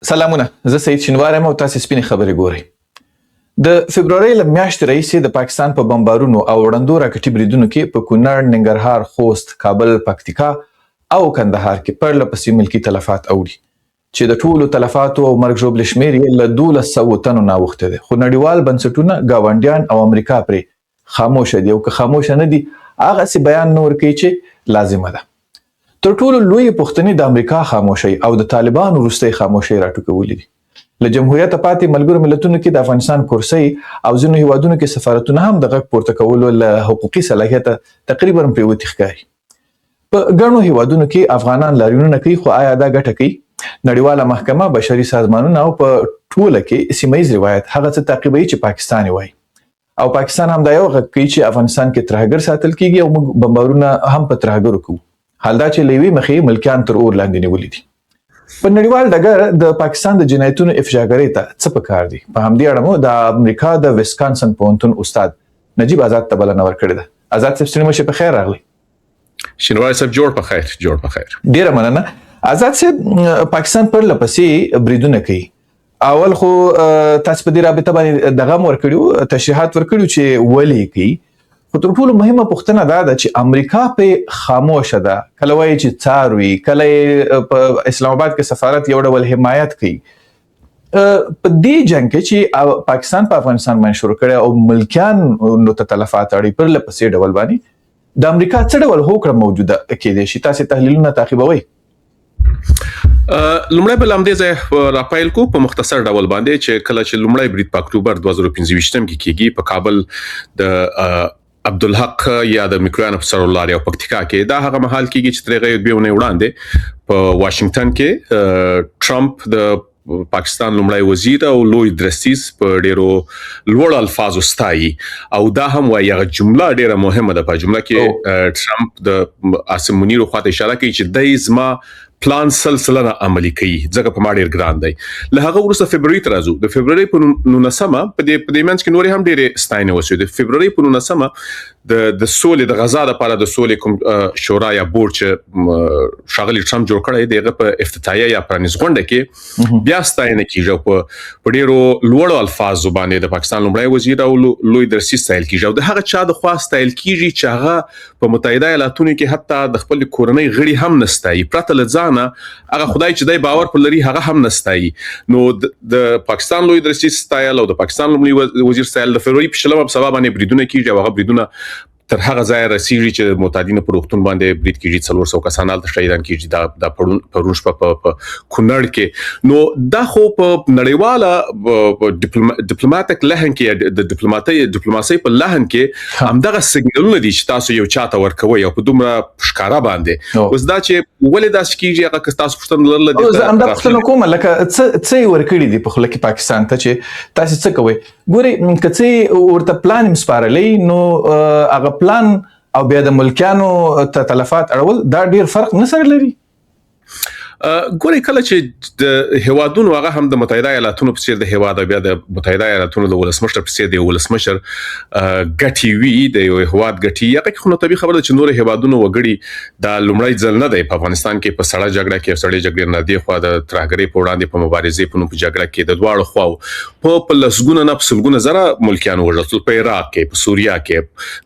سلامونه، زه سعید شینوار یم او تاسې سپینې خبرې ګورئ. د فبرورۍ له میاشتې راهیسې د پاکستان په بمبارونو او ړندو راکټي بریدونو کې په کونړ، ننګرهار، خوست، کابل، پکتیکا او کندهار کې پرله پسې ملکي تلفات اوړي چې د ټولو تلفاتو او مرګ ژوبلې شمېر یې له 1200 تنو نه اوښتی دی. خو نړیوال بنسټونه، ګاونډیان او امریکا پرې خاموشه دي او که خاموشه نه دي هغسې بیان نه ورکوي چې لازمه ده. تر ټولو لویې پوښتنې د امریکا خاموشۍ او د طالبانو وروستۍ خاموشۍ راټوکولې دي. له جمهوریته پاتې ملګرو ملتونو کې د افغانستان کورسۍ او ځینو هیوادونو کې سفارتونه هم د غږ پورته کولو له حقوقي صلاحیته تقریبا پرېوتي ښکاري. په ګڼو هیوادونو کې افغانان لاریونونه کوي، خو آیا دا ګټه کوي؟ نړیواله محکمه، بشري سازمانونه او په ټوله کې سیمه ییز روایت هغه څه تعقیبوي چې پاکستان یې وایي، او پاکستان هم دا یو غږ کوي چې افغانستان کې ترهګر ساتل کیږي او موږ بمبارونه هم په ترهګرو کوو، حال دا چې له یوې مخې ملکیان تر اور لاندې نیولي دي. په نړیوال ډګر د پاکستان د جنایتونو افشاګرۍ ته څه پکار دي؟ په همدې اړه مو د امریکا د ویسکانسن پوهنتون استاد نجیب آزاد ته بلنه ورکړې ده. آزاد صاحب ستړي مشه، په خیر راغلی. شینواری صاحب جوړ په خیر. ډیره مننه. آزاد صاحب، پاکستان پرله پسې بریدونه کوي. اول خو تاسو په دې رابطه باندې دغه ورکړو، تشریحات ورکړو چې ولې کوي، خو تر ټولو مهمه پوښتنه دا ده چې امریکا په خاموشه ده. کله وایي چې څاروي، کله په اسلام آباد کې سفارت یو ډول حمایت کوي. په دې جنګ کې چې پاکستان په افغانستان باندې شروع کړی او ملکیان نو ته تلفات اړي پرله پسې ډول باندې، د امریکا څه ډول هوکړه موجوده کېدای شي؟ تاسې تحلیلونه تعقیبوئ. لومړی به له همدې ځایه راپیل کو په مختصر ډول باندې چې کله چې لومړی برید په اکتوبر 2025 کې کېږي په کابل د عبدالحق یا د میکرویان افسر الله او پکتیکا کې، دا هغه مهال کېږي چې ترې غوښتنه بیونه وړاندې په واشنگټن کې ټرمپ د پاکستان لومړی وزیر او لوی درستیز په ډیرو لوړ الفاظو ستایي، او دا هم وایي هغه جمله ډیره مهمه ده. په جمله کې ټرمپ د عاصم منیر خواته اشاره کوي چې دای زما پلان سلسله عملی کوي ځکه په ما ډیر ګران دی. له هغه وروسته فبروري ته راځو. د فبروري په 19مه په دې منځ کې نورې هم ډېرې ستاینې وشوې. د فبروري په 19مه د سولې د غزا لپاره د سولې کوم شورا یا بورډ چې ښاغلي ټرمپ جوړ کړی دی، هغه په افتتاحیه یا پرانیز غونډه کې بیا ستاینه کیږي، په ډیرو لوړو الفاظو باندې د پاکستان لومړی وزیر او لوی درسي ستایل کیږي، او د هغه چا د خوا ستایل کیږي چې هغه په متحده ایالاتونو کې حتی د خپل کورنۍ غړي هم نستایي، پرته له ځانه هغه خدای چې دای باور پر لري هغه هم نستایي. نو د پاکستان لوی درسي ستایل او د پاکستان لومړي وزیر ستایل د فبروري په 16 په سبا باندې بریدونه کیږي، او هغه بریدونه تر هغه ځای رسیږي چې معتادین پر روغتون باندې برید کیږي، 400 کسان هلته شهیدان کیږي د پرون شپه په کونړ کې. نو دا خو په نړیواله ډیپلوماټیک لهن کې د ډیپلوماسۍ په لهن کې همدغه سیګنالونه دي چې تاسو یو چاته ورکوي او په دومره ښکارا باندې. اوس دا چې ولې داسې کیږي هغه که تاسو پوښتنه لرله دي، زه همدا پوښتنه کوم لکه څه یې ورکړي دي په خوله کې پاکستان ته چې تاسو څه کوئ؟ ګورئ، که څه ورته پلان یې سپارلی نو هغه پلان او بیا د ملکیانو ته تلفات اړول دا ډیر فرق نه سره لري. ګورئ، کله چې د هیوادونو هغه هم د متحده ایالاتونو په څیر د هیواد او بیا د متحده ایالاتونو د ولسمشر په څیر د ولسمشر ګټي وي، د یو هیواد ګټي، هغه خو نو طبيعي خبره چې نور هیوادونو وګړي د لومړی ځل نه دی په افغانستان کې په سړه جګړه کې سړې جګړې نه دی خو د ترهګرۍ په وړاندې په مبارزې په نوم په جګړه کې د دواړو خواو په لسګونه نه په سلګونه زره ملکیان وژل په عراق کې، په سوریه کې.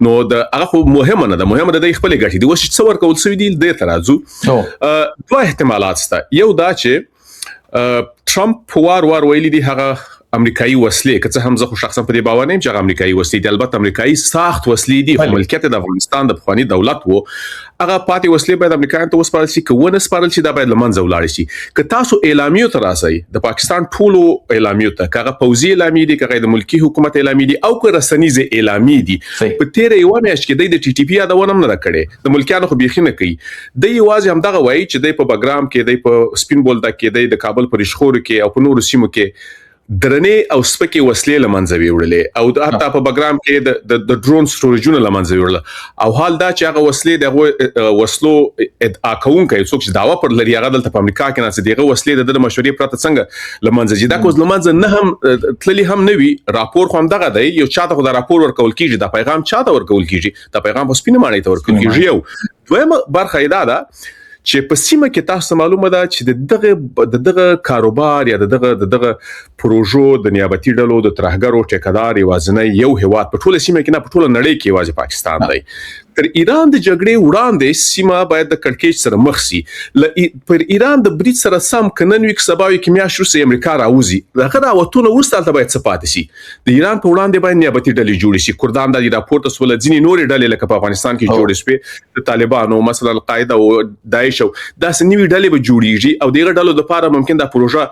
نو د هغه خو مهمه نه ده، مهمه ده د خپل ګټي دی. اوس چې څور کول سوي دي د ترازو دوه احتمالات. یو دا چې ټرمپ وار ویلي دي هغه امریکایي وسلې، که څه هم زه خو شخصا په دې باور نه یم چې هغه امریکایي وسلې دي، البته امریکایي ساخت وسلې دي، خو ملکیت د افغانستان د پخواني دولت وو. هغه پاتې وسلې باید امریکایانو ته وسپارل شي، که ونه سپارل شي دا باید له منځه ولاړ شي. که تاسو اعلامیو ته راسئ، د پاکستان ټولو اعلامیو ته، که هغه پوځي اعلامیې دي، که هغه د ملکي حکومت اعلامیې دي، او که رسنیزې اعلامیې دي، په تېره یوه میاشت کې د TTP یادونه هم نه ده کړې، د ملکیانو خو بیخي نه کوي. دی یوازې همدغه وایي چې دی په بګرام کې، دی په سپین بولدک کې، دی د کابل په ریشخورو کې او په نورو سیمو کې درنې او سپکې وسلې له منځه ویوړلې، او حتی په بګرام کې د ډرون سټوریجونه له منځه ویوړل. او حال دا چې هغه وسلې د وسلو ادعا کوونکی څوک چې دعوا پر لري هغه دلته په امریکا کې ناست دي، هغه وسلې د مشورې پرته څنګه له منځه ځي؟ دا کوز له منځه نه هم تللی هم نه وي. راپور خو همدغه دی، یو چاته خو دا راپور ورکول کیږي، دا پیغام چاته ورکول کیږي؟ دا پیغام په سپینه ماڼۍ ته ورکول کیږي. یو دویمه برخه دا ده چې په سیمه کې تاسو معلومه ده چې دغه کاروبار یا دغه پروژو د نیابتي ډلو د ترهګرو ټیکدار یوازینی یو هیواد په ټوله سیمه کې نه په ټوله نړۍ کې یوازې پاکستان دی. تر ایران د جګړې وړاندې سیمه باید د کړکېچ سره مخ شي. پر ایران د برید سره سم کنن وی سباوي کیمیا شروع سي امریکا راوځي دغه راوتونه ورسته باید څه پاتې شي. د ایران په وړاندې باید نیابتي ډلې جوړې شي. کردان د راپورټ سول ځینې نورې ډلې لکه په افغانستان کې جوړې شوې د طالبانو مثلا القاعده او داعش او داسې نوې ډلې به جوړیږي او دغه ډلو لپاره ممکن دا پروژه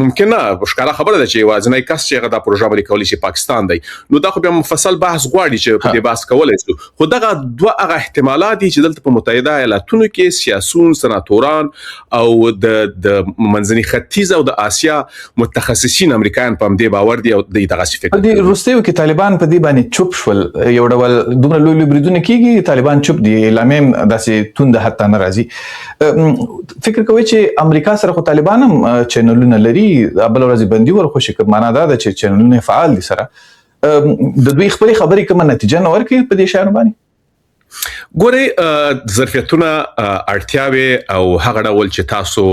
ممکن نه ښکاره خبره ده چې وازنای کس چې هغه دا پروژه باندې کولی شي پاکستان دی. نو دا خو به مفصل بحث غواړي چې په دې بحث کولای شو. خو دغه دوه هغه احتمالات دي چې دلته په متحده ایالاتونو کې سیاسيون سناتوران او د منځني ختیځ او د آسیا متخصصین امریکایان په دې باور دي او دغه فکر کوي. د روسیې کې طالبان په دې باندې چوپ شول. یو ډول دومره لوی بریدونه کیږي طالبان چوپ دي اعلانم داسې توند حتی ناراضي. فکر کوي چې امریکا سره خو طالبان هم چینلونه لري بل ورځ بندي ورخوشي کوي. معنا دا ده چې چینلونه فعال دي سره د دوی خپل خبرې کومه نتیجه نه ورکړي په دې شان باندې. ګوري ظرفیتونه اړتیاوي او هغه ډول چې تاسو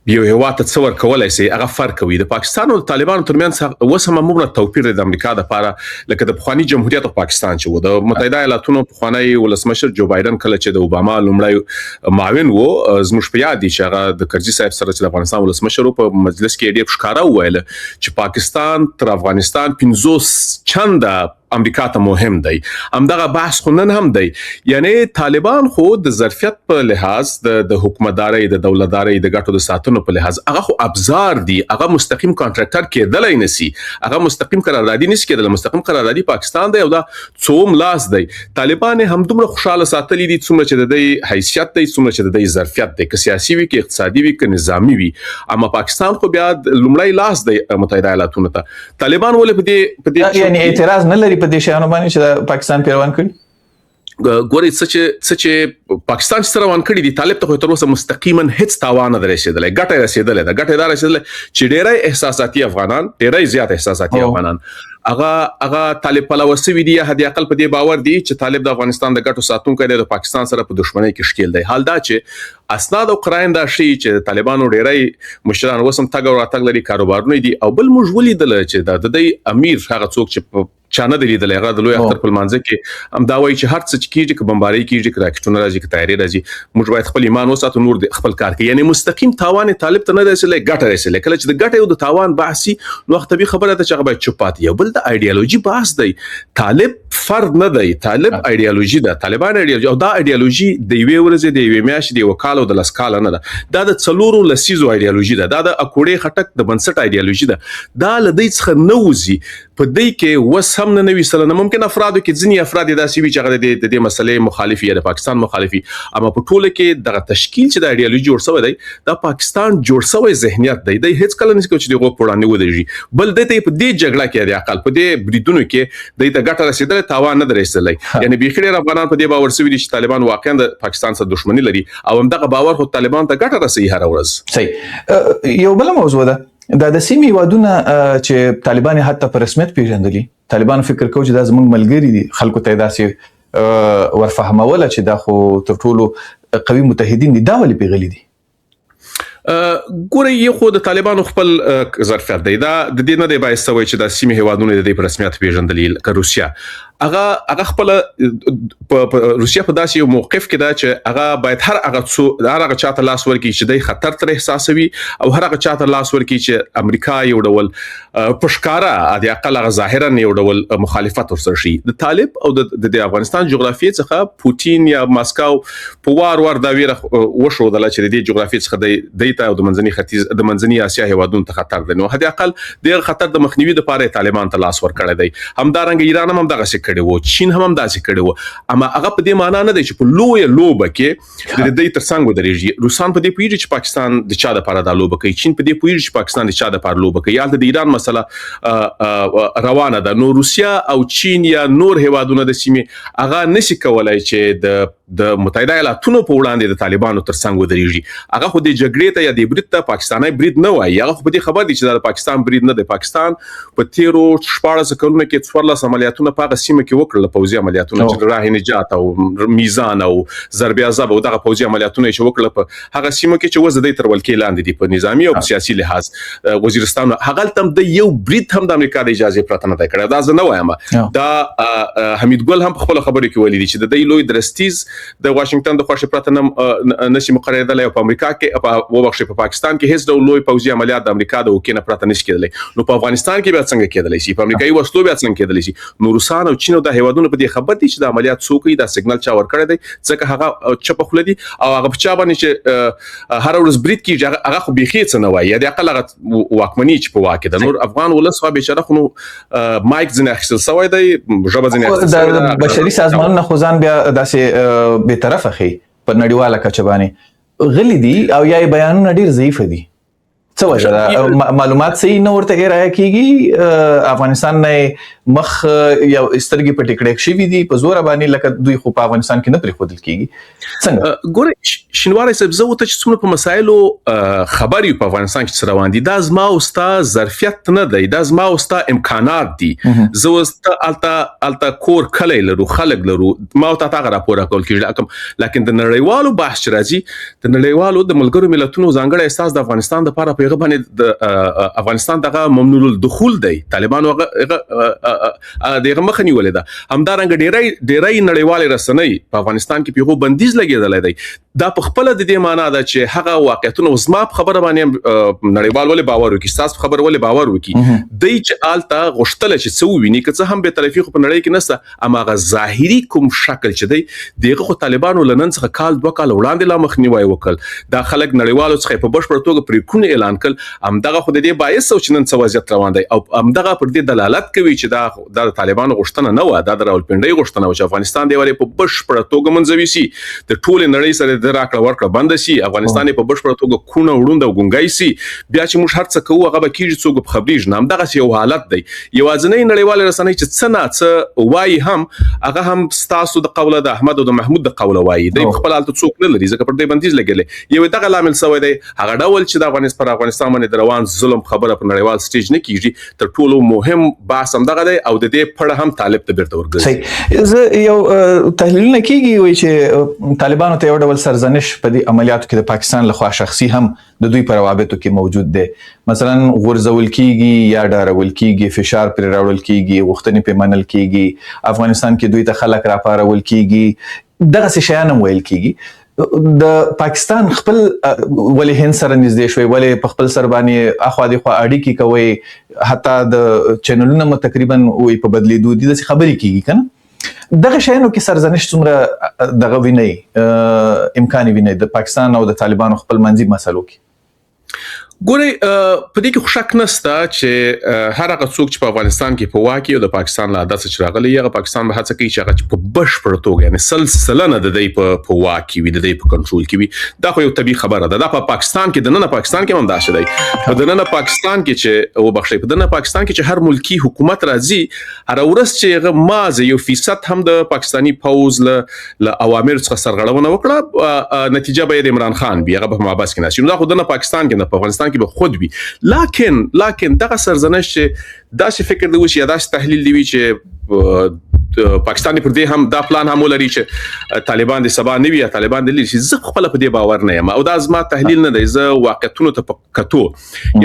یو هیواد ته څور کولای شي هغه فرق کوي. د پاکستان او طالبانو ترمنځ وسمه موږ توپیر د امریکا د لپاره لکه د بخوانی جمهوریت او پاکستان چې و د متحده ایالاتونو بخوانی ولسمشر جو بایدن کله چې د اوباما لومړی معاون وو زموږ په یاد دي چې هغه د کرزي صاحب سره چې د افغانستان ولسمشر په مجلس کې ډېر ښکارا وویل چې پاکستان تر افغانستان 50 چنده امریکا ته مهم دی. همدغه بحث خو نن هم دی. یعنی طالبان خو د ظرفیت په لحاظ د حکومتداري د دولتداري د ګټو د ساتنو په لحاظ هغه خو ابزار دي. هغه مستقیم کانټراکټر کېدلای نسی. هغه مستقیم قراردادي نسی کېدل. مستقیم قراردادي پاکستان دی او دا څوم لاس دی. طالبان هم دومره خوشاله ساتلی دي څومره چې د دې حیثیت دی څومره چې د دې ظرفیت دی که سیاسي وي که اقتصادي وي که نظامی وي. اما پاکستان خو بیا لومړی لاس دی متحده ایالاتونو ته. طالبان ولې په دې یعنی اعتراض نه لري په دې شانو باندې چې پاکستان پیروان کړي. ګوري چې پاکستان سره روان کړي دي طالب ته تر اوسه مستقیما هیڅ تاوان نه رسیدلی. ګټه رسیدله ده ګټه دار رسیدله چې ډېرای احساساتي افغانان ډېرای زیات احساساتي افغانان هغه طالب پلوسوي دي هدي عقل په دې باور دي چې طالب د افغانستان د ګټو ساتونکو دی د پاکستان سره په دښمنۍ کې ښکیل دی. حال دا چې اسناد او قراین دا شي چې طالبانو ډېرای مشران وسم تګ او راتګ لري کاروبارونه دي او بل موږ ولیدل چې د دې امیر هغه څوک چې چانه د لیدل هغه د لوی اختر په منځ کې هم دا وایي چې هر څه چې کیږي که بمباري کیږي که راکټونه راځي که تیاری راځي موږ باید خپل ایمان وساتو نور خپل کار کوي. یعنی مستقیم تاوان طالب ته نه رسیدلی ګټه رسیدلی. کله چې د ګټه او د تاوان بحثي نو وخت به خبره ده چې هغه باید چوپ پاتې. یو بل د ایدئولوژي بحث دی. طالب فرد نه دی. طالب ایدئولوژي ده. طالبان ایدئولوژي او دا ایدئولوژي د یوې ورځې د یوې میاشتې د وکالو د لسکاله نه ده. دا د څلورو لسیزو ایدئولوژي ده. دا د اکوړې خټک د بنسټ ایدئولوژي ده. دا لدی څخه نه وځي په دې کې وس هم نه نوي سره ممکن افرادو کې ځینی افراد داسې وي چې هغه د دې مسلې مخالفي یا د پاکستان مخالفي. اما په ټوله کې دغه تشکیل چې د ایدئولوژي جوړ شوی دی دا پاکستان جوړ شوی ذهنیت دی. د هیڅ کله نشي کوي چې دغه پړاندې ودرېږي. بل د دې په دې جګړه کې د عقل په دې بریدونو کې د دې ګټه رسیدل تاوان نه درېستلی. یعنی بخیر افغانان په دې باور سوي دي چې طالبان واقعا د پاکستان سره دښمنی لري او هم دغه باور خو طالبان ته ګټه رسوي هر ورځ. صحیح. یو بل موضوع ده دا د سیمې وادونه چې طالبان حتی په رسمیت پیژندلي. طالبان فکر کوي چې دا زموږ ملګری دي. خلکو ته داسې ورفهموله چې دا خو تر ټولو قوي متحدین دي. دا ولې پیغلي دي؟ ګوري یو خو د طالبانو خپل ظرفیت دی. دا د دې نه دی باعث شوی چې د سیمې هیوادونو د رسمیت پیژندلي لکه روسیا. هغه خپل په روسیا په داسې یو موقف کې دا چې هغه باید هر هغه چاته لاس ورکړي چې د خطر تر احساسوي او هر هغه چاته لاس ورکړي چې امریکا یو ډول پښکارا د عقل غ ظاهرا یو ډول مخالفت ورسره شي. د طالب او د افغانستان جغرافیې څخه پوتین یا ماسکو په وار دا ویره وشو د چې د جغرافیې څخه د او د منځني ختیځ د منځني اسیا هیوادونو ته خطر دی. نو هدي عقل د خطر د مخنیوي لپاره طالبان ته لاس ورکړی دی. همدارنګه ایران هم دغه څه کړي وو. چین هم داسې کړي وو. اما هغه په دې معنی نه دی چې په لوی لوبه کې د دې ترڅنګ ودرېږي. روسان په دې پوهیږي چې پاکستان د چا لپاره دا لوبه کوي. چین په دې پوهیږي چې پاکستان د چا لپاره لوبه کوي. یالته د ایران مسله روانه ده. نو روسیا او چین یا نور هیوادونه د سیمې هغه نشي کولای چې د د متحده ایالاتونو په وړاندې د طالبانو ترڅنګ ودرېږي هغه خو د جګړې ته یا د برید ته پاکستاني برید نه وایي هغه خو په دې خبر دي چې د پاکستان برید نه دی پاکستان په تیرو 14 کلونو کې 14 عملیاتونه په هغه سیمه کې وکړل پوځي عملیاتونه چې راه نجات او میزان او ضرب عذاب او دغه پوځي عملیاتونه چې وکړل په هغه سیمه کې چې وزدي تر ولکې لاندې دي په نظامی او سیاسي لحاظ وزیرستان هغه تم د یو برید هم د امریکا د اجازه پرته نه کړی دا زه نه وایم دا حمید ګل هم په خپل خبرو کې ویلي چې د دې لوی درستیز د واشنگټن د خوښ پرته نه نشي مقرریدل او په امریکا کې په وبخښه په پاکستان کې هیڅ ډول لوی پوځي عملیات د امریکا د وکینه پرته نشي کېدلی نو په افغانستان کې بیا څنګه کېدلی شي په امریکایي وسلو بیا څنګه کېدلی شي نو روسان او چین او د هیوادونو په دې خبر دي چې د عملیات څوکۍ د سیګنال چا ور کړی دی ځکه هغه چپ خلدي او هغه په چا باندې چې هر ورځ برید کیږي هغه خو بيخي څه نه وایي د اقل هغه واکمنی چې په واکه د نور افغان ولس خو به شرخ نو مایک ځنه اخیستل سوی دی ژبه ځنه اخیستل سوی دی بشري سازمانونه خو ځان بیا داسې به طرفه خي په نړیواله کچه باندې غلي دي او یا بیانونه ډیر ضعیف دي څه وجه معلومات صحیح نه ورته راځي کیږي افغانستان نه مخ یو استرګي په ټیکړه شي دي په زور باندې لکه دوی خو په افغانستان کې نه پرې خودل کیږي څنګه ګوره شینواری صاحب زه وته چې څومره په مسایلو خبري په افغانستان کې روان دي دا زما او ستا ظرفیت نه دی دا زما او ستا امکانات دي زه واست التا کور کله لرو خلک لرو ما او تا راپور کول کیږي لکه د نړیوالو بحث راځي د نړیوالو د ملګرو ملتونو ځانګړی احساس د افغانستان لپاره په هغه باندې د افغانستان دغه ممنوع الدخول دی طالبانو دغه مخ نیولې ده همدارنګ ډېرای نړیوال رسنۍ په افغانستان کې پیغو بندیز لګیدل دی دا په خپل د دې معنی ده چې هغه واقعیتونه زما په خبره باندې نړیوال ولې باور وکړي تاسو خبر ولې باور وکړي د چې آلتا غشتل چې څو ویني که څه هم به طرفي خو په نړۍ کې نسته اما غ ظاهري کوم شکل چې دی دغه خو طالبانو لنن څخه کال دوه کال وړاندې لا مخنیوي وکړ دا خلک نړیوالو څخه په بشپړ توګه پریکونه اعلان کړ همدغه خو د دې باعث او چې نن څه وضعیت روان دی او همدغه پر دې دلالت کوي چې دا طالبانو غشتنه نه و دا د راولپنډي غشتنه و چې افغانستان دی ولې په بشپړ توګه منځوي سي د ټول نړۍ سره د راکړه ورکړه بند سي افغانستان په بشپړ توګه کونه وړوند او ګونګای سي بیا چې موږ هر څه کوو هغه به کیږي څوک خبريږي نام دغه یو حالت دی یوازنی نړیوال رسنۍ چې څه نه څه وایي هم هغه هم ستاسو د قوله د احمد او د محمود د قوله وایي د خپل حالت څوک نه لري ځکه پر دې بندیز لګیلې یو دغه لامل سوی دی هغه ډول چې د افغانستان باندې روان ظلم خبره په نړیوال سټیج نه کیږي تر ټولو مهم بحث هم دغه دی او د دې پړه هم طالب ته بیرته ورګرځي زه یو تحلیلونه کیږي وایي چې طالبانو ته یو ډول سرزنش په دې عملیاتو کې د پاکستان لخوا شخصي هم د دوی پر روابطو کې موجود دی مثلا غورځول کیږي یا ډارول کیږي فشار پر راوړل کیږي غوښتنې په منل کیږي افغانستان کې دوی ته خلک راپارول کیږي دغه څه شیان ویل کیږي د پاکستان خپل ولې هند سره نږدې شوی ولې په خپل سر باندې اخوا د خوا اړیکې کوي حتی د چینلونو مو تقریبا وي په بدلیدو دي د خبرې کیږي کنه دغه شیانو کې سرزنش څومره دغه ویني امکان ویني د پاکستان او د طالبانو خپل منځي مسلو کې ګوري په دې کې خوشک نسته چې هر هغه څوک چې په افغانستان کې په واکي او د پاکستان له عادت څخه راغلي هغه پاکستان به هڅه کوي چې هغه په بشپړ توګه یعنی سلسله نه د دې په واکي وي د دې په کنټرول کې وي دا خو یو طبيعي خبره ده دا په پاکستان کې د نن پاکستان کې هم دا شته په د نن پاکستان کې چې او بخښي په د نن پاکستان کې چې هر ملکی حکومت راځي هر ورځ چې هغه مازه یو فیصد هم د پاکستانی پوز له اوامر څخه سرغړونه وکړه نتیجه به د عمران خان بیا هغه په مابس کې نشي نو دا خو د نن پاکستان کې نه په افغانستان کې به خود وي لکن دغه سرزنش چې داسې فکر دی چې داسې تحلیل دی چې پاکستان پر دې هم دا پلان هم ولري چې طالبان د سبا نوي یا طالبان د لري چې زه خپل په دې باور نه یم او دا زما تحلیل نه دی زه واقعیتونو ته کتو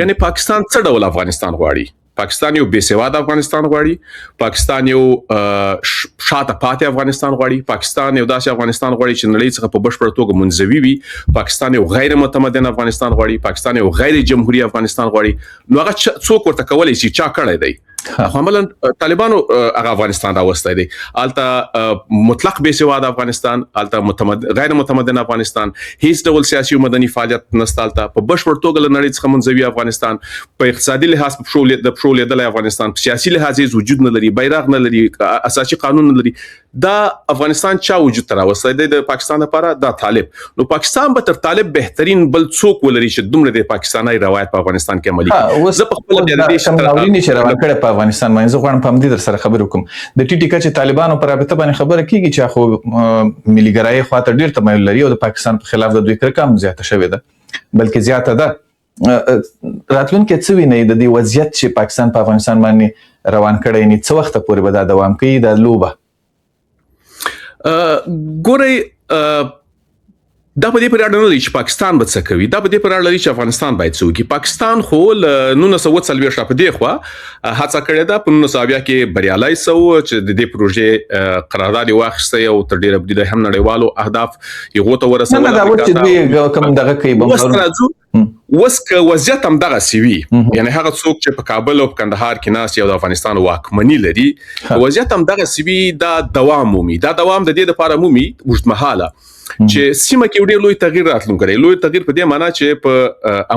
یعنی پاکستان څه ډول افغانستان غواړي پاکستان یو بیسواد افغانستان غواړي پاکستان یو شاته پاتې افغانستان غواړي پاکستان یو داسې افغانستان غواړي چې نړۍ څخه په بشپړ توګه منزوي وي پاکستان یو غیر متمدن افغانستان غواړي پاکستان یو غیر جمهوریت افغانستان غواړي نو هغه څوک ورته کولای شي چا کړی دی عملاً طالبانو هغه افغانستان راوستي دي البته مطلق بیسواد افغانستان البته غیر متمدن افغانستان هیڅ ډول سیاسي او مدني فعالیت نشته البته په بشپړ توګه لنړۍ څخه منځوي افغانستان په اقتصادي لحاظ په شو لیدل افغانستان په سیاسي لحاظ وجود نه لري بیرغ نه لري اساسي قانون نه لري دا افغانستان چا وجود تر اوسه د پاکستان لپاره دا طالب نو پاکستان به تر طالب بهترین بل څوک ولري چې دومره د پاکستاني روایت په افغانستان کې عملي زه په خپل د دې شمولینی چې روان کړه په افغانستان باندې. زه غواړم په همدې در سره خبرې وکړم. د ټي ټي کچې طالبانو پر رابطه باندې خبره کیږي چې خو ملي ګرایي خواته ډیر تمایل لري او د پاکستان په خلاف د دوی کرکه هم زیاته شوې ده، بلکې زیاته ده. راتلونکي څه ویني د دې وضعیت چې پاکستان په افغانستان باندې روان کړی نه څه وخت پورې به دا دوام کوي د لوبه؟ ګورئ دا په دې پر اړه نه لري چې پاکستان به څه کوي، دا په دې پر اړه لري چې افغانستان باید څه وکړي. پاکستان خو له 1940 په دې خوا هڅه کړې ده په 1990 کې بریالي سو چې د دې پروژې قرارداد واخیسته او تر ډیره بده هم نړیوالو اهداف یو ته ورسول. نه دا و چې دوی کوم دغه کوي بمبارونه وسکه وضعیت هم دغه سی وی، یعنی هغه څوک چې په کابل او په کندهار کې ناس یو د افغانستان واکمنی لري وضعیت هم دغه سی وی دا دوام مومي. دا دوام د دې لپاره مومي اوږدمهاله چې سیمه کې ډېر لوی تغییر راتلونکی. لوی تغییر په دې معنی چې په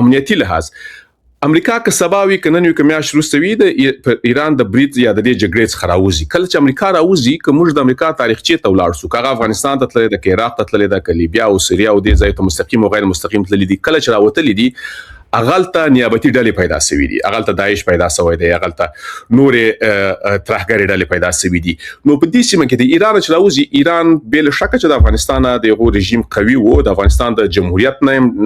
امنیتي لحاظ امریکا که سباوي کنن یو کمیاش روسوي د ایران د بریټ یا د دې جګړې څخه راوځي. کله چې امریکا راوځي که موږ د امریکا تاریخچه ته ولاړ سو، کاغه افغانستان ته تللی، د عراق ته تللی، د لیبیا او سوریه او د ځای ته مستقیم او غیر مستقیم تللی دي. کله چې راوتلی دي اغلطه نیابتي ډلې پیدا شوې دي، اغلطه داعش پیدا شوی دی، اغلطه نورې ترهګري ډلې پیدا شوې دي. نو په دې سیمه کې د ایران چې راوځي، ایران بل شک چې د افغانستان د یو رژیم قوي وو، د افغانستان د جمهوریت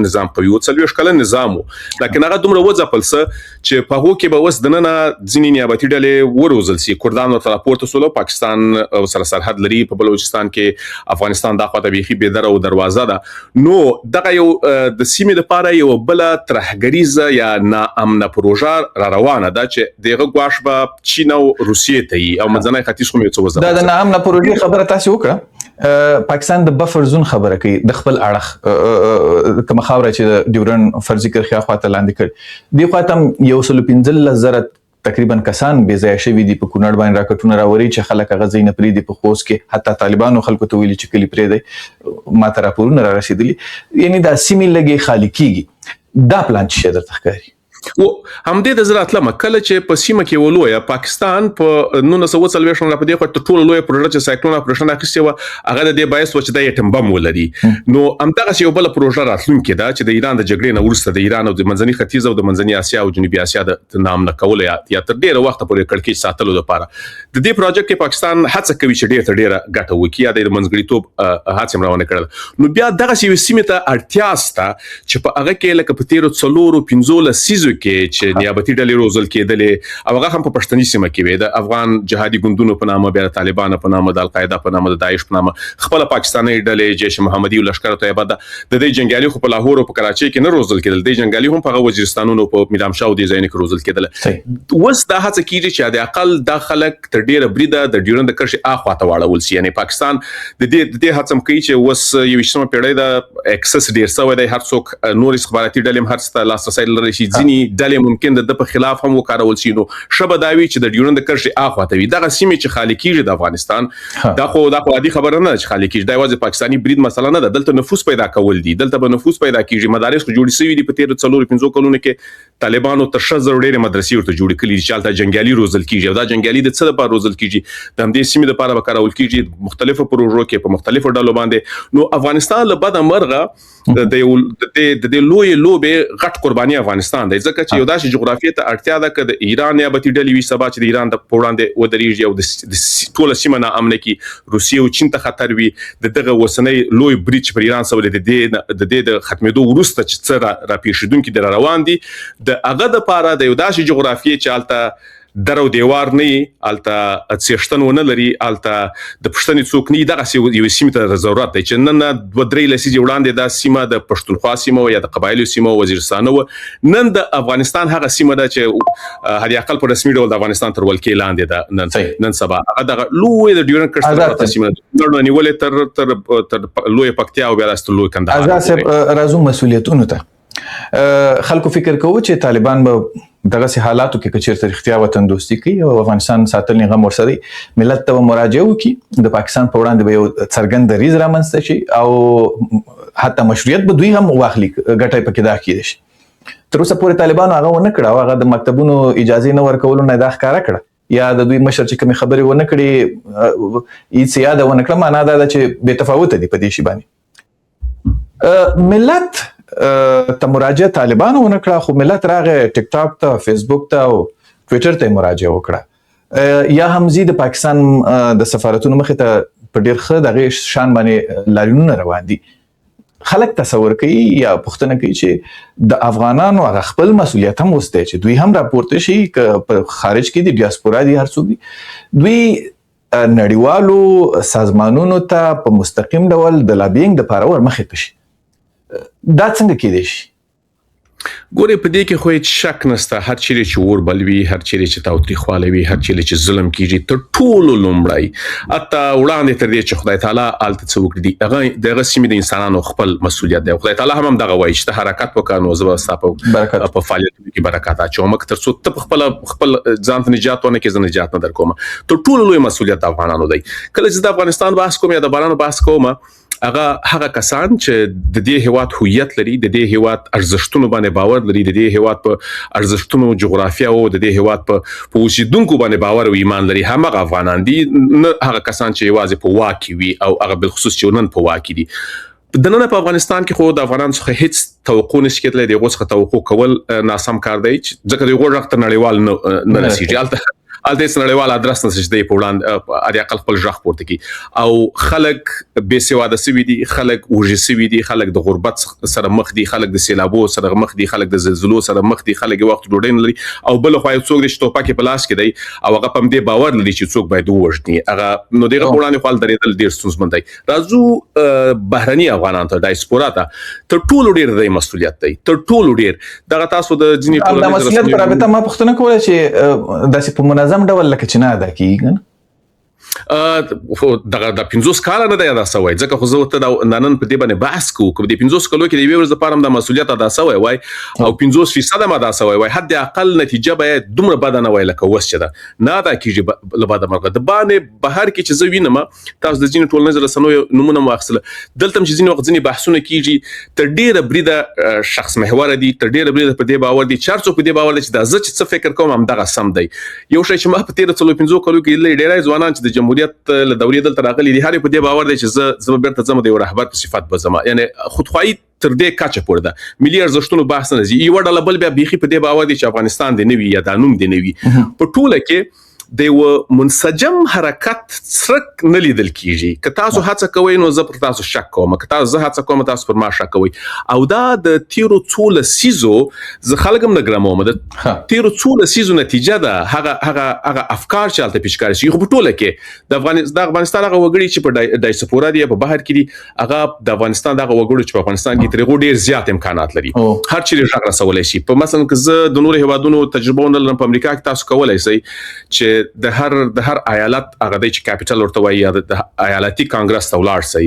نظام قوي وو، څلويش کله نظام وو، لکه هغه دومره وځپلسه چې په هغه کې به وس دننه ځینې نیابتي ډلې وروزل سي. کردان ورته راپورته سولو، پاکستان سره سرحد لري، په بلوچستان کې افغانستان د خواته بيخي به در او دروازه ده. نو دغه یو د سیمې لپاره یو بل غریزه یا ناامنه پروژه را روانه ده چې دغه غواش به چین او روسیې ته او منځنۍ ختیځ کوم یو څه وزه. دا د ناامنه پروژې خبره تاسو وکړه. پاکستان د بفر زون خبره کوي، د خپل اړخ کوم خاوره چې د ډیورن فرضي کرخه خواته لاندې کړ دی خواته 115,000 تقریبا کسان بې ځای شوي دي. په کونړ باندې راکټونه راوري چې خلک هغه ځای نه پرېږدي. په خوست کې حتی طالبانو خلکو ته ویلي چې کلي پرېږدي، ماته راپورونه را رسېدلي. یعنی دا سیمې لږې خالي کېږي. دا پلان چې درته ښکاري و همدې د زراعت لمه کله چې په سیمه کې ولویا پاکستان په 1940 نه په دې خاطر ټول لوی پروژه چې سایکلون اپریشن اخیسته و هغه د دې بایس و چې د یټم بم ولري. نو همدغه یو بل پروژه راتلونکې ده چې د ایران د جګړې نه ورسته د ایران او د منځني ختیځ او د منځني اسیا او جنوبي اسیا د نام نه کول یا تر ډیره وخت پورې کړکېچ ساتلو لپاره د دې پروژه کې پاکستان هڅه کوي چې ډیره ګټه وکړي یا د منځګړیتوب هڅه روانه کړل. نو بیا دغه یو سیمه ته اړتیا سته چې په هغه کې لکه په 13 سیزو کې چې نیابتي ډلې روزل کېدلې او هغه هم په پښتني سیمه کې وي، د افغان جهادي ګوندونو په نامه، بیا طالبان په نامه، د القاعده په نامه، د داعش په نامه خپل پاکستاني ډلې جيش محمدي او لشکره طیبه د دې جنگیالي خو په لاهور او په کراچي کې نه روزل کېدل، د جنگیالي هم په وزیرستانونو په میرامشاه او د ځای نه روزل کېدل. وس دا هڅه کیږي چې د اقل د خلک تر ډیره بریده د ډیورند کرښې اخواته واړول سي. یعنی پاکستان د دې هڅه کوي چې وس یو شمه پیړۍ د اکسس ډیر سوی دی، هر څوک نور استخباراتي ډلې هر څه لاسرسي لري شي، ځینی ډلې ممکن د په خلاف هم وکارول شي. نو شبه داوی چې د ډیورند کرښې اخواته وي دغه سیمه چې خالي کیږي د افغانستان دا خو عادي خبره نه چې خالي کیږي، دا یوازې پاکستاني برید مسله نه ده، دلته نفوس پیدا کول دي، دلته به نفوس پیدا کیږي. مدارس جوړ شوي دي په 13 کلونو کې طالبانو تر 6000 ډېر مدرسې ورته جوړ کړي چې حالت جنگیالي روزل کیږي. دا جنگیالي د څه لپاره روزل کیږي؟ د همدې سیمې لپاره وکارول کیږي مختلفو پروژو کې په مختلفو ډلو باندې. نو افغانستان له بده مرغه د لوی لوبې غټ قرباني افغانستان دی، ځکه چې یو داسې جغرافیه ته اړتیا ده چې د ایران نیابتي ډلې وي سبا چې د ایران د وړاندې ودرېږي او د ټول سیمه نه امن کی روسیه او چین ته خطر وي. دغه وسنۍ لوی بریچ پر ایران سره د دې د ختمېدو وروسته چې څه را پیښیدونکو د روان دي د هغه د پاره د یو داسې جغرافیه چې الته درو دیوار نه الته څښتن ونه لري، الته د پښتني څوک نه دغه یو سیمه ته ضرورت دی چې نن د درې لسیز وړاندې د سیمه د پښتونخوا سیمه یا د قبایلو سیمه وزیرستان و نن د افغانستان هغه سیمه ده چې هدي اقل په رسمي ډول د افغانستان تر ولکې لاندې ده. نن سبا هغه لوی د ډیورن کرښې سیمه ده نیولې تر لوی پکتیا او بیا راست لوی کندهار. ازاسه راځو مسولیتونو ته. خلکو فکر کوي چې طالبان به دغه سي حالاتو کې کچیر اختیار وطن دوستي کوي او افغانستان ساتل غم ورسري ملت ته مراجعه وکي، د پاکستان په وړاندې به یو څرګند دریز رامنځته شي او حتی مشروعیت به دوی هم واخلي، ګټه پکې دا کېږي شي. تر اوسه پورې طالبانو هغه ونه کړه، هغه د مکتبونو اجازه نه ورکولو نه دا ښکارا کړه یا د دوی مشر چې کوم خبرې ونه کړي هیڅ یاد ونه کړه. معنا دا چې بے تفاوت دي په دې شی باندې. ملت ته مراجعه طالبانو ونه کړه، خو ملت راغی ټیک ټاک ته، فیسبوک ته او ټویټر ته مراجعه وکړه یا هم زی د پاکستان د سفارتونو مخې ته په ډیر ښه دغه شان باندې لاریونونه روان دي. خلک تصور کوي یا پوښتنه کوي چې د افغانانو هغه خپل مسولیت هم وسته چې دوی هم راپورته شي په خارج کې د ډیاسپورا دي هر څوک دي دوی نړیوالو سازمانونو ته په مستقیم ډول د لابینګ لپاره ورمخې ته شي. دا څنګه کېدای شي؟ ګورې په دې کې خو هیڅ شک نشته، هر چیرې چې اور بل وي، هر چیرې چې تاوتریخوالی وي، هر چیرې چې ظلم کیږي، تر ټولو لومړی حتی وړاندې تر دې چې خدای تعالی هلته څه وکړي دي هغه دغه سیمې د انسانانو خپل مسؤلیت دی. خدای تعالی هم دغه وایي چې ته حرکت وکړه نو زه به ستا په فعالیتونو کې برکت اچوم، تر څو ته خپل ځان ته نجات ونه کړې زه نجات نه درکوم. تر ټولو لوی مسؤلیت د افغانانو دی. کله چې د افغانستان بحث کوم یا د بارانو بحث کوم هغه کسان چې د دې هیواد هویت لري، د دې هیواد ارزښتونو باندې باور لري، د دې هیواد په ارزښتونو، جغرافیه او د دې هیواد په اوسیدونکو باندې باور او ایمان لري، همغه افغانان دي، نه هغه کسان چې یوازې په واک کې وي او هغه بالخصوص چې نن په واک کې دي. د نن په افغانستان کې خو د افغانانو څخه هیڅ توقع نشي کېدلی، دغه څخه توقع کول ناسم کار دی ځکه دغه وخت نړیوال نه رسیږي. الته نړیوال ادرس نشي دی په وړاندې اړ اقل خپل ژغ پورته کی او خلک بے سواده سوي دي، خلک وژل سوي دي، خلک د غربت سره مخ دي، خلک د سیلابو سره مخ دي، خلک د زلزلو سره مخ دي، خلک وخت ډوډۍ نه لري او بل خو یو څوک د شټوپا کې پلاس کې دی او هغه پم دې باور لري چې څوک باید وژني هغه نو دغه وړاندې خپل درېدل ډیر ستونزمن دی. راځو بهرني افغانان ته ډایسپورا ته تر ټولو ډیر د مسؤلیت دی، تر ټولو ډیر دغه تاسو د ځینې ټولنې د مسؤلیت پر رابطه ما پوښتنه کوله چې داسې په منظم ډول لکه چې نه ادا کیږي دغه د 50 کال نه دی ادا شوی ځکه خو زه ته نن په دې باندې بحث کوم د 50 کلو کې د یو ورځ لپاره د مسؤلیت ادا شوی وای او 50% هم ادا شوی وای، حد اقل نتیجه به دومره بد نه وای لکه وس چې دا نه ادا کیږي. لباده مرګ د باندې بهر کې چې زه وینم تاسو د ځینې ټولنیزو رسنیو نمونه واخیستل دلته چې ځینې وخت ځینې بحثونه کیږي تر ډیره بریده شخص محور دي، تر ډیره بریده په دې باور دي، چارڅو په دې باور دي چې دا زه چې څه فکر کوم هم دغه سم دی. یو شی چې ما په 13 کلو کې ډیرای ځوانان چې د جمهوریت له دورې دلته راغلي دي هر په دې باور دی چې زه بیرته ځم د یو رهبر په صفت به ځم، یعنی خودخواهي تر دې کچه پورې ده. ملي ارزښتونو بحث نه زی یو ډول بل بیا بيخي په دې باور دی چې افغانستان دی نوي یا د نوم دی نوي په ټوله کې د یو منسجم حرکت څرک نه لیدل کیږي. که تاسو هڅه کوئ نو زه پر تاسو شک کوم، که تاسو زه هڅه کوم تاسو پر ما شک کوئ او دا د تیرو څو لسیزو زه خلګم نه ګراموم د تیرو څو لسیزو نتیجه ده هغه افکار چې الته پیشکار شي. خو په ټوله کې د افغانستان هغه وګړي چې په ډایسپورا دي په بهر کې دي هغه د افغانستان دغه وګړي چې په افغانستان کې ترغو ډیر زیات امکانات لري، هر چیرې ژغ رسولای شي. په مثلا که زه د نور هیوادونو تجربه ولرم په امریکا کې تاسو کولای شئ چې د هر ایالت هغه د کیپټل ورته وایي د ایالتي کانګرس ته ولاړ شي،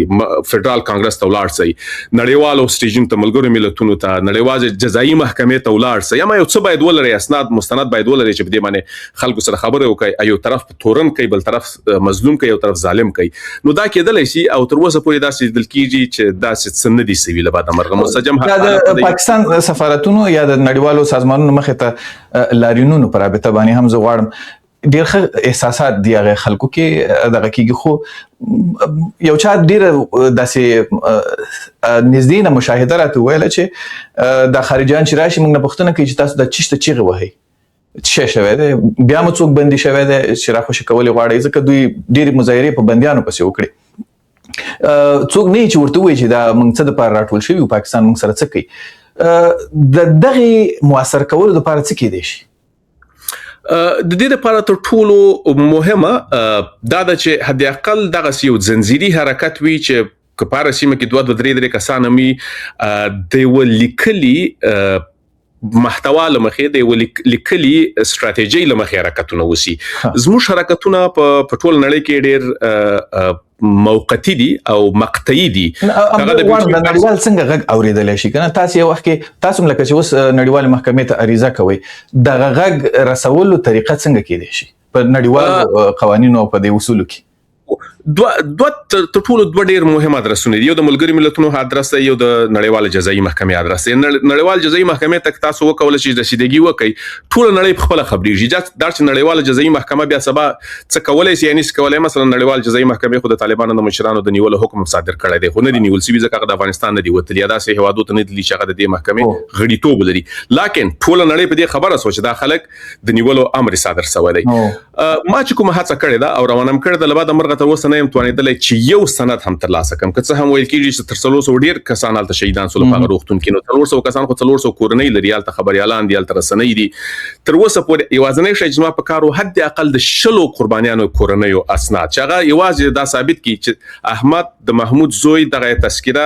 فدرال کانګرس ته ولاړ شي، نړیوالو سټیجن ته ملګرو ملتونو ته، نړیوال جزایي محکمې ته ولاړ شي، یا یو څه باید ولري اسناد مستند باید ولري چې په دې باندې خلکو سره خبرې وکړي، یو طرف تورن کوي بل طرف مظلوم کوي یو طرف ظالم کوي. نو دا کېدلی شي او تر اوسه پورې داسې دل کیږي چې داسې څه نه دي سوي له بعد مرغه منسجم د پاکستان سفارتونو یا د نړیوالو سازمانونو مخې ته لاریونونو پر رابطه باندې هم زه غواړم ډیر ښه احساسات دی هغه خلکو کې دغه کېږي، خو یو چا ډیر داسې نږدې نه مشاهده راته ویله چې د خارجيان چې راشي موږ نه پوښتنه کوي چې تاسو د چیشته چیغې وهئ څه شوی دی، بیا مو څوک بندي شوی دی چې راخوشي کولې غواړي ځکه دوی ډېرې مظاهرې په بندیانو پسې وکړي. څوک نه چې ورته وایي چې دا موږ څه دپاره راټول شوي پاکستان موږ سره څه کوي. د دغې مؤثر کولو دپاره څه کېدی شي؟ د دې لپاره تر ټولو مهمه دا ده چې حد اقل دغه یو زنجیري حرکت وي چې کپاره سیمه کې 2-3 کسان می د ولیکلي محتوا لمخې د لیکلي استراتیژي لمخې حرکتونه وسی. زموږ حرکتونه په ټول نړۍ کې ډېر موقتی دي او مقطعي دي. هغه د نړیوال څنګه غږ اوریدل شي کنه تاسو یو وخت کې تاسو لکه چې اوس نړیوال محکمې ته عریضه کوي د غږ رسولو طریقه څنګه کېدای شي په نړیوال قوانینو او په د اصولو کې؟ دوه تر ټولو دوه ډیر مهم ادرسونه دي. یو د ملګری ملتونو ادرس دی، یو د نړیوال جزایي محکمې ادرس دی. نړیوال جزایي محکمې تک تاسو وکول شي رسیدګي وکړي، ټول نړۍ په خپل خبريږي دا چې نړیوال جزایي محکمه بیا سبا څه کولای شي، یعنی څه کولای. مثلا نړیوال جزایي محکمې خو د طالبانو د مشرانو د نیولو حکم صادر کړی دی، خو نه دی نیول شوی ځکه د افغانستان نه دی وتلی. دا سه هوادو ته نه دي چې هغه د دې محکمې غړیتوب لري، لکه ټول نړۍ په دې خبره سوچ دا خلک د نیولو امر صادر شوی دی. ما چې کومه هڅه کړې ده او روانم کړې ده، لبا د مرغه تر اوسه نه يم توانېدلی چې یو سند هم ترلاسه کړم. که څه هم ویل کېږي چې تر 300 ډیر کسان هلته شهیدان شول په هغه روغتون کې، نو 300 کسان خو 300 کورنۍ لري، هلته خبريالان دي، هلته رسنۍ دي. تر اوسه پورې یوازینی شی چې ما په کارو حد اقل د 10 قربانیانو کورنۍ او اسناد چې هغه یوازې دا ثابت کړي چې احمد د محمود زوی دغه تذکره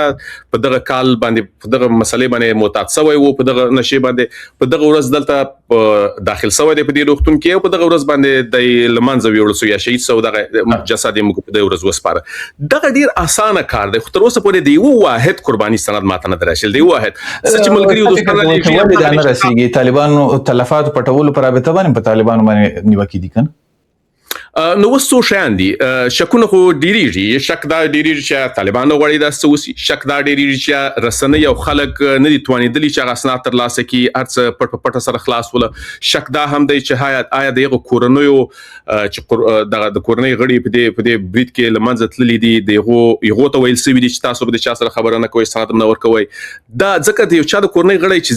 په دغه کال باندې په دغه مسلې باندې معتاد شوی وو، په دغه نشي باندې په دغه ورځ دلته داخل شوی دی په دې روغتون کې، او په دغه ورځ باندې د لمانځه ویول شو یا شهید شو، دغه جسد یې موږ په دغه ورځ وسپاره. دغه ډیر اسانه کار دی، خو تر اوسه پورې دی یو واحد قرباني سند ماته نه درشل دی. واحد چې ملګری او دوستانه نه رسیږي. طالبانو تلفات پټولو پر رابطه باندې په طالبانو باندې نیوکې دي کنه. نو وسو شان دي شکونه خو ډیریږي، شک دا ډیریږي چې طالبانو غوړي دا سوسي، شک دا ډیریږي چې رسنۍ او خلک نه دي توانېدلي چې هغه اسناد ترلاسه کړي، هرڅه پټ پټ سره خلاص ول. شک دا هم دی چې آیا دغه کورنیو چې د کورنۍ غړي په دې بریټ کې لمنځه تللي دي، دغه ته ویل سوي دي چې تاسو به د چا سره خبره نه کوئ، سند نه ورکوي. دا ځکه د یو چا د کورنۍ غړي چې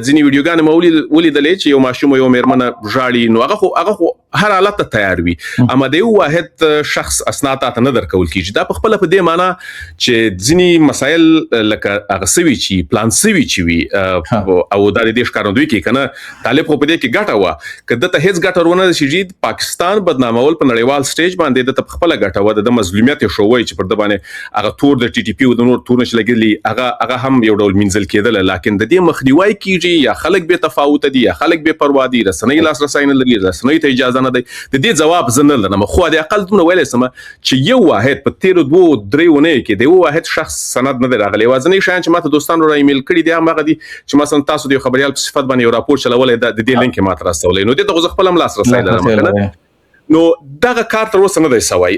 ځینې ویډیوګانې مولي ولیدلې چې یو ماشوم یو میرمنه ژاړي، نو هغه خو هر حالت ته تیار وي، اما د یو واحد شخص اسناد ته نه درکول کیږي. دا په خپل په دې معنی چې ځینی مسایل لکه هغه سوي چې پلان سوي چې وي او د دې ښکارندوی کې کنه طالب په دې کې ګټه و، کله ته هیڅ ګټه ورونه شي پاکستان بدنامول په نړیوال سټیج باندې د خپل ګټه و، د مظلومیت شووي چې پر د باندې هغه تور د ټي ټي پی او د نور تور نش لګلی، هغه هم یو ډول منځل کېدل، لکه د دې مخنیوي کیږي یا خلک به تفاوت دي یا خلک به پروا دي، رسنۍ لاسرسي نه لري، رسنۍ ته اجازه نه دی. د دې جواب زنه لرم، خو د اقل دومره ویل سم چې یو واحد په 13-2-3 ونه کې د یو واحد شخص سند نه راغلی. وازنې شان چې ماته دوستانو را ایمیل کړي دي هغه دي چې مثلا تاسو د خبريال په صفت باندې یو راپور چلولې د دې لینک ماته راستولې، نو دغه خپل هم لاسرسي لرم. نو دغه کار تر اوسه نه دی سوی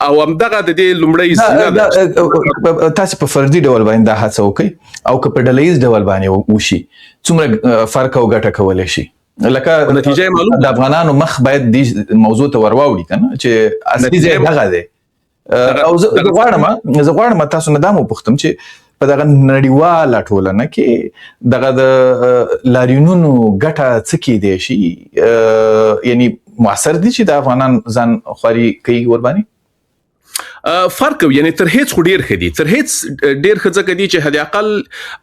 او هم دغه د دې لومړی سند تاسو په فردي ډول باندې دا هڅه وکړي او که په ډلهیز ډول باندې وشي څومره فرق او ګټه کولای شي. لکه نتیجه معلومه د افغانانو مخ باید د موضوع ته ورواوړي کنه چې اصلي ځای دغه دی. او زه غواړم تاسو نه دمو پوښتم چې په دغه نړیواله ټولنه کې دغه د لاریونونو ګټه څه کېدای شي، یعنی موثر دي چې د افغانان ځان خواري کوي ور باندې فرق یعنی تر هیڅ ډیر خدي، تر هیڅ ډیر خځه کدي چې هدا اقل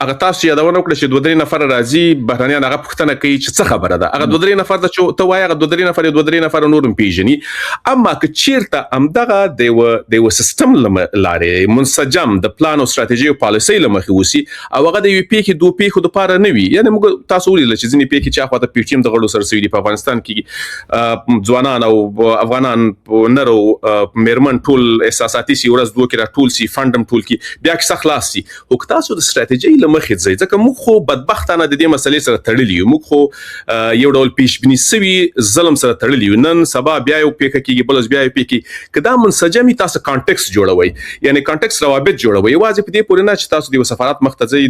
هغه تاسو یادونه وکړه چې 2-3 نفر راځي بهرانيان هغه پښتنه کوي چې څه خبره ده، هغه 2-3 نفر ته وایي هغه 2-3 نفر نورم پیژني. اما که چیرته امدغه د سیستم لاره منسجم د پلان او استراتیژي او پالیسي لمخې وسی او هغه د یو پی کې دوه پی خو د پاره نه وي، یعنی موږ تاسو ولې چې ځینې پی کې چې اخواته پی ټی ام د غړو سره سوي دي په افغانستان کې ځوانان او افغانان نرو میرمن ټول اساساتي سی ورځ دوه کې را ټول سی فندم ټول کې بیا کې خلاص سي. او تاسو د استراتیژي لمخې ځي ځکه موږ خو بدبختانه د دې مسلې سره تړلي یو، موږ خو یو ډول پیشبینی سوي ظلم سره تړلي یو، نن سبا بیا یو پیک کېږي بل بیا یو پیک کېږي. دا منسجمي تاسو کانټیکست جوړوي، یعنی کانټیکست روابط جوړوي، واځي په دې پورې نه چې تاسو د سفارت مختزي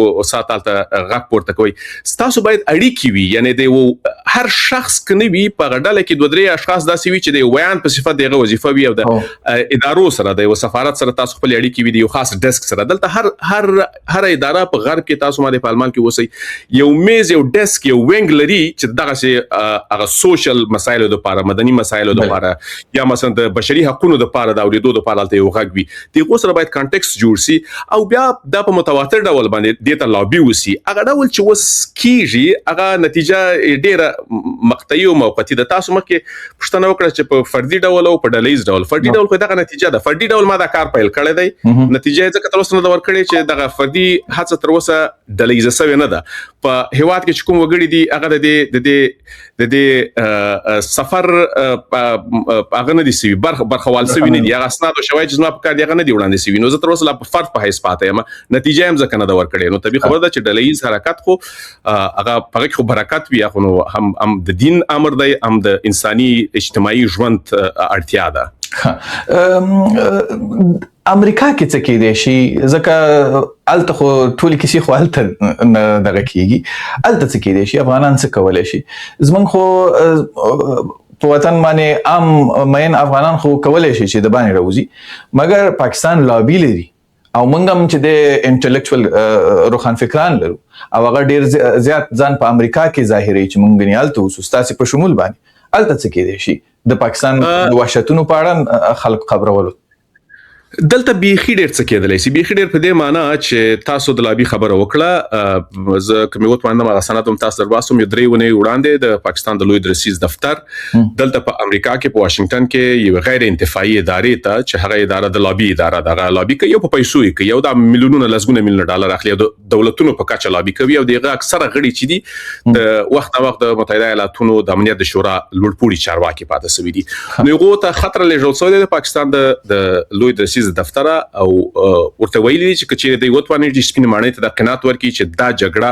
او ساتالته غاک پورته کوي. تاسو باید اړیکې وي، یعنی د هر شخص کني وي په غډاله کې 2-3 اشخاص داسې وي چې د ویان په صفت دغه وظیفه وي او د ادارو سره د سفارت سره تاسو خپل اړیکې وي د یو خاص ډیسک سره. دلته هر اداره په غرب کې تاسو باندې په المان کې وسی یو میز یو ډیسک یو وینګ لري چې دغه سي هغه سوشل مسایلو د لپاره، مدني مسایلو د لپاره یا مثلا د بشري حقوقو د لپاره د اوریدو د لپاره ته یو غږ وي. دغه سره باید کانټیکست جوړ سي او بیا د په متواتر ډول باندې د ته لابي وسی. هغه ډول چې وس کیږي هغه نتیجه ډیره مقطعي او موقتي ده. تاسو مکه پښتنه وکړه چې په فردي ډول او په ډلهیز ډول، فردي ډول خو دغه نتیجه ده. فردي ډول ما دا کار پیل کړی دی، نتیجه ځکه تر اوسه نه ور کړی چې دغه فردي هڅه تر اوسه ډلهیزه سوی نه ده. په هیواد کې چې کوم وګړي دي هغه د سفر هغه نه دي سوي برخوال سوي نه دي، هغه اسناد او شواهد چې ما په کار دی هغه نه دي وړاندې سوي، نو زه تر اوسه لا په فرد په حیث پاتې یم، نتیجه هم ځکه نه ده ور کړی. نو طبيعي خبره ده چې ډلهیز حرکت خو هغه په خو برکت وي، خو هم د دین امر دی، هم د انساني اجتماعي ژوند اړتیا ده. امریکا کې څه کېدای شي ځکه الته خو ټول کیسې خو الته دغه کېږي الته څه کېدای شي افغانان څه کولای شي زمونږ خو په وطن باندې عام مین افغانان خو کولای شي چې د باندې راوځي مګر پاکستان لابي لري او موږ هم چې د انټلیکچوال روخان فکران لرو او هغه ډیر زیات ځان په امریکا کې ظاهري چې موږ نه الته اوسو ستاسو په شمول باندې الته څه کېدای شي د پاکستان د وحشتونو په اړه خلک خبرولو دلته بیخي ډیر څه کېدلی شي بیخي ډیر په دې معنی چې تاسو د لابي خبره وکړه زه کوم یو تمنم هغه سند هم تاسو درباسم یو درې ونې وړاندې د پاکستان د لوی درسیز دفتر دلته په امریکا کې په واشنگټن کې یو غیر انتفاعي ادارې ته چې هغه اداره د لابي اداره دغه لابي کوي په پیسو کې یو د میلیونونو لسګونه میلیون ډالر اخلي د دولتونو په کچه لابي کوي او دغه اکثره غړي چې دي د وخت د متحده ایالاتونو د امنیت شورا لوړپوړي چارواکي پاتې شوی دي نو هغه ته خطر لېږل شوی د پاکستان د لوی درسیز دفتر او ورته ویلي چې کچې د وټوانې د سپین مانې ته د قناعت ورکړي چې دا جګړه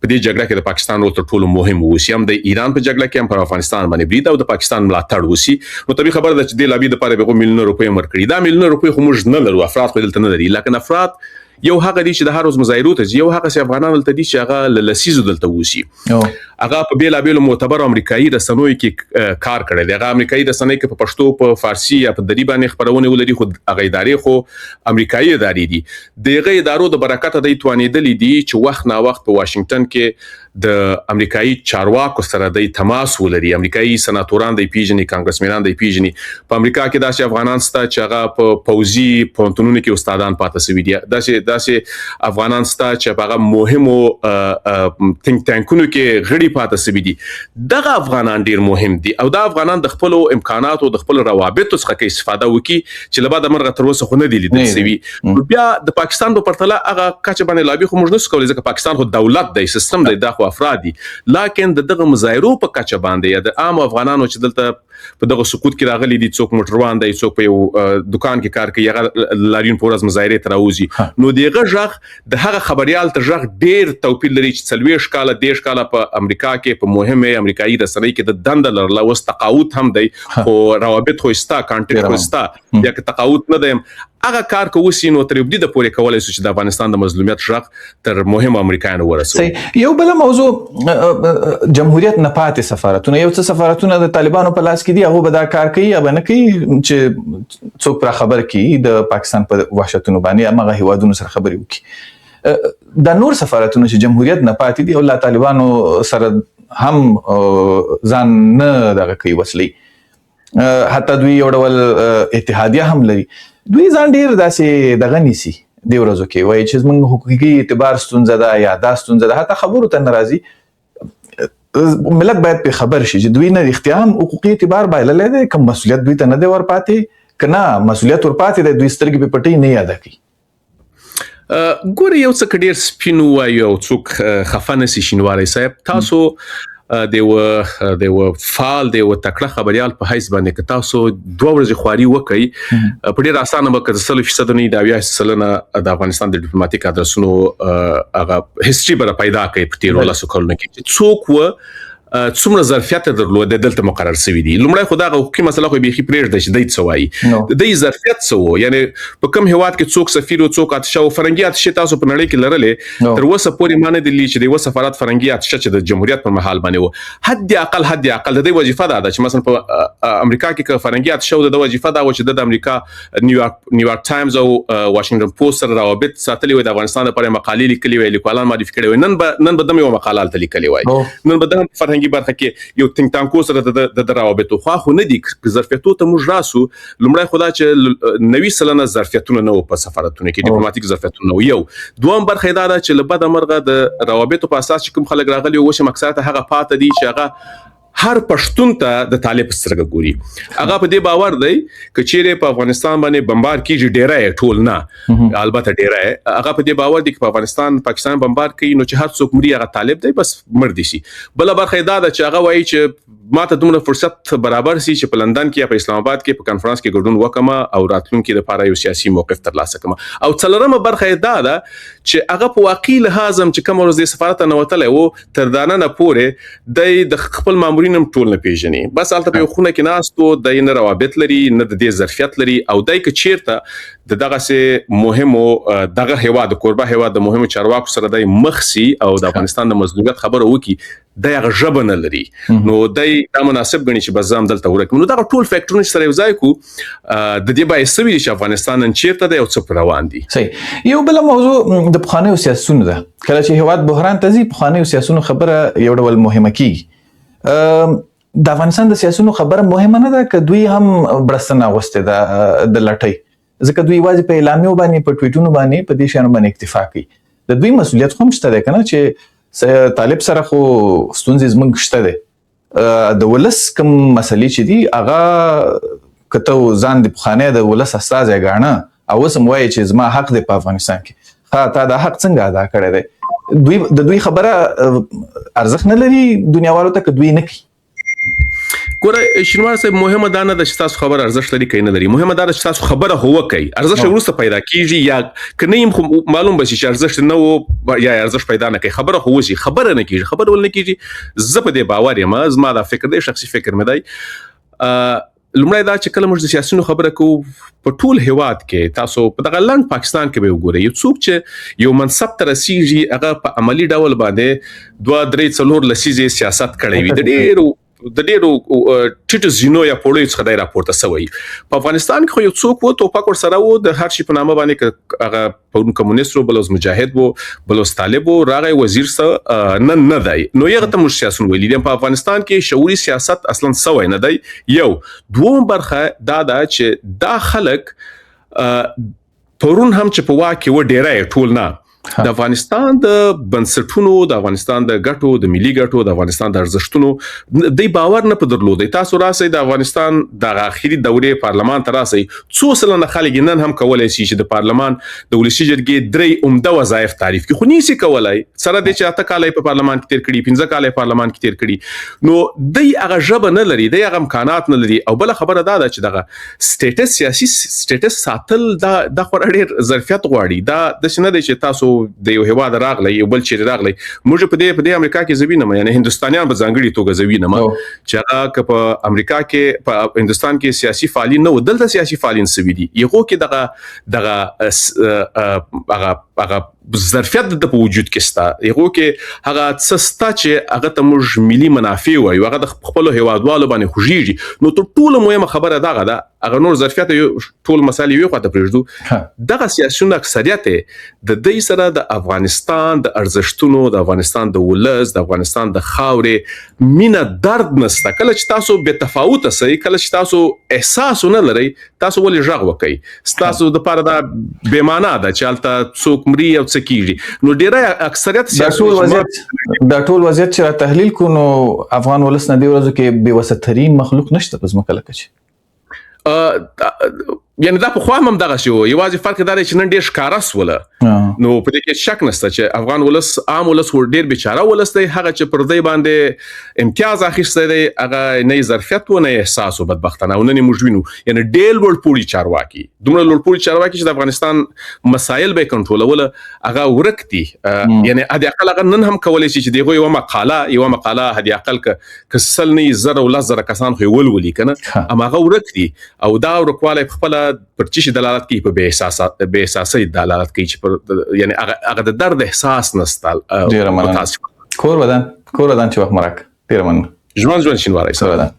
په دې جګړه کې د پاکستان رول تر ټولو مهم وسی هم د ایران په جګړه کې هم پر افغانستان باندې برید او د پاکستان ملاتړ وسی نو طبيعي خبره ده چې د لابي د لپاره به میلیون روپۍ ورکړي دا میلیون روپۍ خو موږ نه لرو افراد خو دلته نه لري لکه افراد یو هغه دي چې د هر روز مظاهرو ته یو هغه سي افغانان دلته دي چې هغه لسیزو دلته وسی هغه په بیل بیل معتبر امریکایي رسنوي کې کار کړی دی هغه امریکایي رسنۍ کې په پښتو په فارسی یا په دری باندې خبرونه ولري خو هغه ادارې خو امریکایي ادارې دي دغه ادارو د برکت د توانیدلې دي چې وخت نا وخت په واشنگټن کې د امریکایي چارواکو سره د تماس ولري امریکایي سناتوران د پیژنې کانګرسمنان د پیژنې په امریکا کې داسې افغانان ستا چې هغه په پوزي پونتونونو کې استادان پاتې شوي دي داسې افغانان ستا چې هغه مهمو تینک ټانکونو کې غړي پاتې شوي دي دغه افغانان ډیر مهم دي او دا افغانان د خپل امکاناتو د خپل روابطو څخه استفاده وکړي چې لبا د مرغه تر اوسه خو نه دي لیدل شوي بیا د پاکستان په پرتله هغه کچ باندې لابي خو موږ نشو کولای ځکه پاکستان خو دولت دی سیستم دی دا افرادي لکن دغه مظاهرو په کچه باندې یا د عام افغانانو چې دلته په دغه سقوط کې راغلي دي څوک موټروان دی څوک په یو دکان کې کار کوي هغه لاریون پورز مظاهره تراوزی نو دغه ژغ د هغه خبريال تر ژغ ډیر توپیر لري چې 40 کاله دیش کاله په امریکا کې په مهمه امریکایي رسنۍ کې د دند لرله وس تقاعد هم دی او روابط خو استا کانټیکټ خو استا یا که تقاعد نه دی هغه کار کوي نو تر دې د پورې کولای شي چې د افغانستان د مظلومیت ژغ تر مهمه امریکایانو ورسوي یو بل موضوع جمهوریت نه پاتې سفارتونه یو څه سفارتونه د طالبانو په لاس کې دي هغه به دا کار کوي یا نه کوي چې څوک پر خبر کوي د پاکستان په وحشتونو باندې هغه هیوادونو سره خبري وکړي د نور سفارتونه چې جمهوریت نه پاتې دي او لا طالبانو سره هم ځان نه دغه کوي وسلې حتی دوی یو ډول اتحادیه هم لري دوی ځان ډیر داسې دغه نیسی دی ورځو کې وایي چې موږ حقوقي اعتبار ستونزه ده یا دا ستونزه ده حتی خبرو ته ناراضي ملت باید په خبر شي چې دوی نه اختیام حقوقي اعتبار بایلل دي کوم مسولیت دوی ته نه دی ورپاتې کنا مسولیت ورپاتې د دوی سترګې په پټي نه یاد کوي ګوره یو څه ډیر سپینو وایو څوک خفانه سي شینواري صاحب تاسو د فعال د تکړه خبريال په حیث باندې که تاسو 2 ورځې خواري وکړي په ډیر اسانه به 100% نه دا 20% د افغانستان د ډیپلوماټیک ادرسونو هغه هیستوري بر پیدا کوي په تیر ولاسو کولونه کې څوک و څومره ظرفیت درلود دلته مقرر شوی دی لومړی خو دا حقوقي مسله خو به خبرې د شدید سوای د ظرفیت سو یعنی په کوم هواد کې څوک سفیر او څوک اتشه او فرنګي اتشه تاسو په نړۍ کې لرلې تر اوسه پورې معنی دی چې د سفارت فرنګي اتشه چې د جمهوریت پر مهال باندې وو حد اقل د وظیفه ده چې مثلا په امریکا کې فرنګي اتشه د وظیفه ده چې د امریکا نیویارک ټایمز او واشنگټن پوسټ سره روابط ساتلي وي د افغانستان لپاره مقالې لیکلي وي لیکوالان معرفي کړي وي نن به دمه مقالات لیکلي وي نن به د برخه کې یو تینک ټانکو سره د روابطو خو نه دي ظرفیتو ته موږ راسو لومړی خدا چې 90% ظرفیتونه نه په سفارتونو کې ډیپلوماټیک ظرفیتونه یو دوم برخه دا چې لبد مرغه د روابطو په اساس چې کوم خلک راغلي او چې مقصد هغه پاتې دي چې هغه هر پښتون ته د طالب سترګه ګوري هغه په دې باور دی چې چیرې په افغانستان باندې بمبار کیږي ډیره ټول نه البته ډیره هغه په دې باور دی چې په افغانستان پاکستان بمبار کوي نو چې هر څوک مري هغه طالب دی بس مر دي شي بل برخه دا چې هغه وایي چې ماته دومره فرصت برابر سي چې په لندن کې یا په اسلام آباد کې په کانفرنس کې ګډون وکم او راتلونکي لپاره یو سیاسي موقف ترلاسه کړم. او څلورمه برخه دا ده چې هغه په واقعي لحاظ چې کوم ورځ د سفارت نه وتلی و تر دا نه پورې د خپل مامورین هم ټول نه پیژني. بس هلته په یو خونه کې ناست و، دی نه روابط لري نه د دې ظرفیت لري او دی که چیرته د دغسې مهمو دغه هیواد کوربه هیواد د مهمو چارواکو سره دی مخ سي او د افغانستان د مظلومیت خبره وکړي، دی هغه ژبه نه لري، نو دی دا مناسب ګڼي چې بس زه همدلته ورکړم. نو دغه ټول فیکټرونه چې سره یو ځای کړو د دې باعث شوي چې افغانستان نن چیرته دی او څه پر روان دي. صحیح. یو بله موضوع د پخوانیو سیاستونو ده. کله چې هیواد بحران ته ځي پخوانیو سیاستونو خبره یو ډول مهمه کیږي. د افغانستان د سیاستونو خبره مهمه نه ده که دوی هم برستنه اغوستې ده د لټۍ، ځکه دوی یوازې په اعلامیو باندې په ټویټونو باندې په دې شیانو باندې اکتفا کوي. د دوی مسؤلیت خو هم شته دی که نه، چې طالب سره خو ستونزې زموږ شته دی. د ولس کوم مسلې چې دي هغه که ته ځان د پخوانی د ولس استازی ګاڼه او اوس هم وایي چې زما حق دی په افغانستان کې، تا دا حق څنګه ادا کړی دی؟ د دوی خبره ارزښت نه لري دنیاوالو ته که دوی نه کوي؟ ګوره شینوار صاحب، مهمه دا نه ده چې تاسو خبر ارزښت لري که نه لري، مهمه دا ده چې تاسو خبره هو کوي. ارزښت وروسته پیدا کیږي یا که نه یم خو معلوم به شي چې ارزښت نه و یا ارزښت پیدا نه کوي. خبره خو وشي، خبره نه کیږي، خبره ول نه کیږي. زه په دې باور یم، زما دا فکر دی، شخصي فکر مې دی. لومړی دا چې کله موږ د سیاسيونو خبره کوو په ټول هیواد کې، تاسو په دغه لنډ پاکستان کې به وګورئ، یو څوک چې یو منصب ته رسیږي هغه په عملی ډول باندې 2-3-4 لسیزې سیاست کړی وي، د ډېرو ټیټو زینو یا پوړیو څخه دی راپورته سوی. په افغانستان کې خو یو څوک و، ټوپک ورسره و، د هر شي په نامه باندې هغه پرون کمونیست و، بل اوس مجاهد و، بل اوس طالب و، راغی وزیر څه نن نه دی. نو یغه ته موږ سیاسون ویلي دي. په افغانستان کې شعوري سیاست اصلا سوی نه دی. یو دوم برخه دا ده چې دا خلک پرون هم چې په واکه و ډیری ټول نه د افغانستان د بنسټونو، د افغانستان د ګټو، د ملي ګټو، د افغانستان د ارزښتونو د باور نه په درلودي. تاسو راسي د افغانستان د اخیری دورې پارلمان ته راسي، څو سلنه خلک نن هم کولای شي چې د پارلمان د ولسی جرګې درې عمده وظایف تعریف کړي، خو نيسي کولای. سره د 8 کال په پارلمان کې تیر کړي، 15 کال په پارلمان کې تیر کړي، نو دی هغه ژبه نه لري، دی هغه امکانات نه لري. او بل خبره دا ده چې دغه سټیټس، سیاسي سټیټس ساتل د خورا ډېر ظرفیت غواړي. دا د شنه دی چې تاسو د یو هیواد راغلی، یو بل چیرې راغلی، موږ په دې امریکا کې زوینه، یعنی هندستانیان په ځانګړي توګه زوینه چې هغه په امریکا کې، په هندستان کې سیاسي فعالین نه و، دلته سیاسي فعالین سوي دي. یغو کې دغه ظرفیت د په وجود کې ستا، یغو کې هغه څه ستا چې هغه ته موږ ملي منافع وایو، هغه د خپل هیوادوالو باندې خوږیږي. نو تر ټولو مهمه خبره دغه ده، هغه نور ظرفیت ټول مسالې یو خواته پرېږدو. دغه سیاسيون اکثریت د دې سره د افغانستان د ارزښتونو، د افغانستان د ولس، د افغانستان د خاورې مینا درد نسته. کله چې تاسو به تفاوت سئ، کله چې تاسو احساس نه لرئ، تاسو ولې ژغ وکئ؟ تاسو د پاره دا بې معنا ده چې الته څوک مري او څه کیږي. نو ډیره اکثریت سیاسي دا ټول وضعیت چې تحلیل کو، نو افغان ولس نه دی ورځو کې بې وسه مخلوق نشته په ځمکه لکه چې یعنی دا په خوا هم دغه شو. یوازې فرق دا دی چې نن ډېر ښکاره سوله، نو په دې کې شک نشته چې افغان ولس، عام ولس ډېر بیچاره ولس دی. هغه چې پر دې باندې امتیاز اخیستی دی، هغه نه ظرفیت و نه احساس و بدبختانه، او نن موږ وینو یعنی ډېر لوړپوړي چارواکي، دومره لوړپوړي چارواکي چې د افغانستان مسایل به کنټرولول هغه ورک دي. یعنی هدي اقل هغه نن هم کولای شي چې دغه یو مقاله هدي اقل ک سل نه زره ول زره کسان خو ولولي کنه، اما هغه ورک دي. او دا ورکواله خپل پر چی دلالت کوي، په بے احساسي دلالت کوي، چې یعنی هغه د درد احساس نستال. کور ودان چې وخت مرک ډیر من ژوند شینواری سره